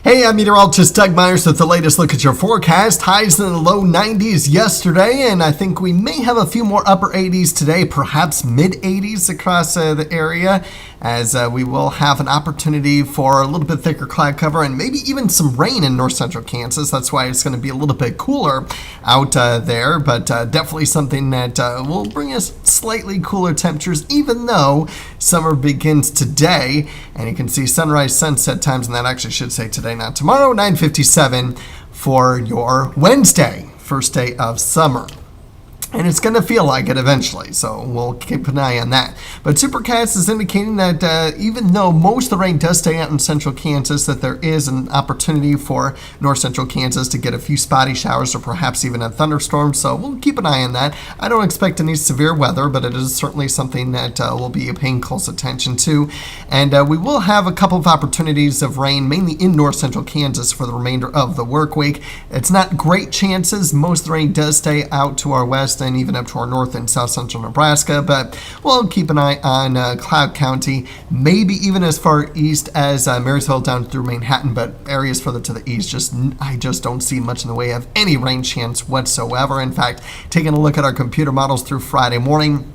Hey, I'm meteorologist Doug Myers with the latest look at your forecast. Highs in the low 90s yesterday, and I think we may have a few more upper 80s today, perhaps mid 80s across the area, as we will have an opportunity for a little bit thicker cloud cover and maybe even some rain in north central Kansas. That's why it's going to be a little bit cooler out there, but definitely something that will bring us slightly cooler temperatures, even though summer begins today. And you can see sunrise, sunset times, and that actually should say today, not tomorrow, 9:57 for your Wednesday, first day of summer. And it's going to feel like it eventually, so we'll keep an eye on that. But Supercast is indicating that even though most of the rain does stay out in central Kansas, that there is an opportunity for north central Kansas to get a few spotty showers or perhaps even a thunderstorm, so we'll keep an eye on that. I don't expect any severe weather, but it is certainly something that we'll be paying close attention to. And we will have a couple of opportunities of rain, mainly in north central Kansas for the remainder of the work week. It's not great chances. Most of the rain does stay out to our west and even up to our north and south central Nebraska, but we'll keep an eye on Cloud County, maybe even as far east as Marysville down through Manhattan, but areas further to the east, I just don't see much in the way of any rain chance whatsoever. In fact, taking a look at our computer models through Friday morning,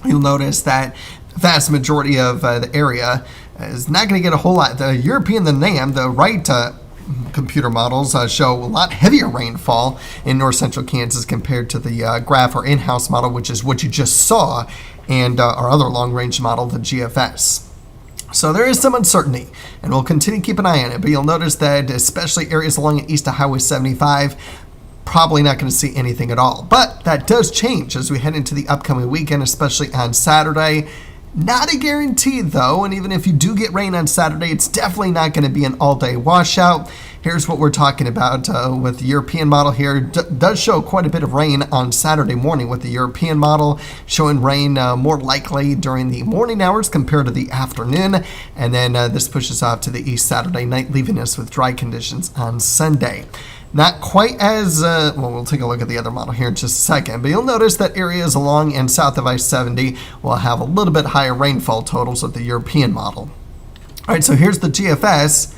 you'll notice that the vast majority of the area is not going to get a whole lot. The European, the NAM, the right computer models show a lot heavier rainfall in north central Kansas compared to the graph or in-house model, which is what you just saw, and our other long-range model, the GFS. So there is some uncertainty, and we'll continue to keep an eye on it, but you'll notice that especially areas along and east of Highway 75, probably not going to see anything at all. But that does change as we head into the upcoming weekend, especially on Saturday. Not a guarantee, though, and even if you do get rain on Saturday, it's definitely not going to be an all-day washout. Here's what we're talking about with the European model here. Does show quite a bit of rain on Saturday morning with the European model, showing rain more likely during the morning hours compared to the afternoon. And then this pushes off to the east Saturday night, leaving us with dry conditions on Sunday. Not quite as, well, we'll take a look at the other model here in just a second, but you'll notice that areas along and south of I-70 will have a little bit higher rainfall totals with the European model. All right, so here's the GFS,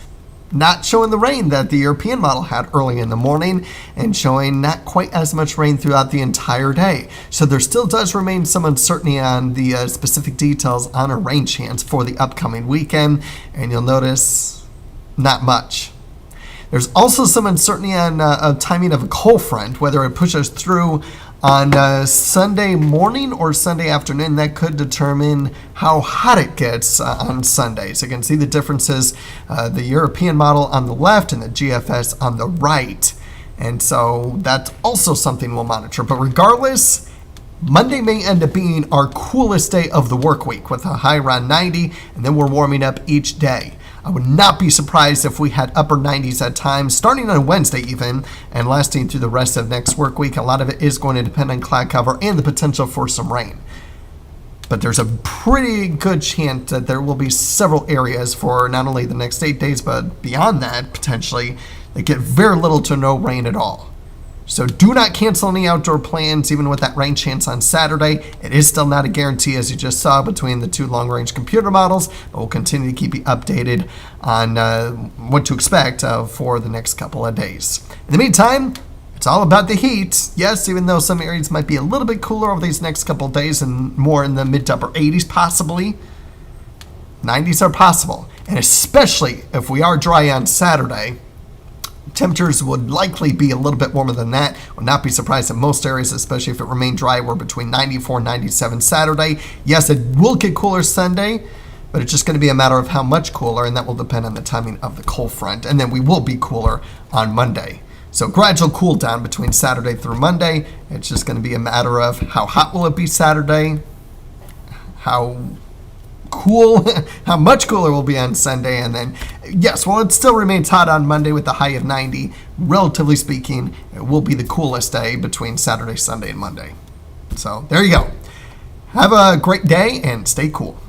not showing the rain that the European model had early in the morning and showing not quite as much rain throughout the entire day. So there still does remain some uncertainty on the specific details on a rain chance for the upcoming weekend, and you'll notice not much. There's also some uncertainty on timing of a cold front, whether it pushes through on Sunday morning or Sunday afternoon. That could determine how hot it gets on Sunday. So you can see the differences, the European model on the left and the GFS on the right. And so that's also something we'll monitor. But regardless, Monday may end up being our coolest day of the work week with a high around 90, and then we're warming up each day. I would not be surprised if we had upper 90s at times, starting on Wednesday even, and lasting through the rest of next work week. A lot of it is going to depend on cloud cover and the potential for some rain. But there's a pretty good chance that there will be several areas for not only the next 8 days, but beyond that, potentially, that get very little to no rain at all. So do not cancel any outdoor plans, even with that rain chance on Saturday. It is still not a guarantee, as you just saw, between the two long-range computer models, but we'll continue to keep you updated on what to expect for the next couple of days. In the meantime, it's all about the heat. Yes, even though some areas might be a little bit cooler over these next couple of days and more in the mid to upper 80s possibly, 90s are possible. And especially if we are dry on Saturday, temperatures would likely be a little bit warmer than that. Would not be surprised in most areas, especially if it remained dry. We're between 94 and 97 Saturday. Yes, it will get cooler Sunday, but it's just going to be a matter of how much cooler, and that will depend on the timing of the cold front. And then we will be cooler on Monday. So gradual cool down between Saturday through Monday. It's just going to be a matter of how hot will it be Saturday, how much cooler will be on Sunday, and then yes, well, it still remains hot on Monday with the high of 90. Relatively speaking, it will be the coolest day between Saturday, Sunday, and Monday. So there you go. Have a great day and stay cool.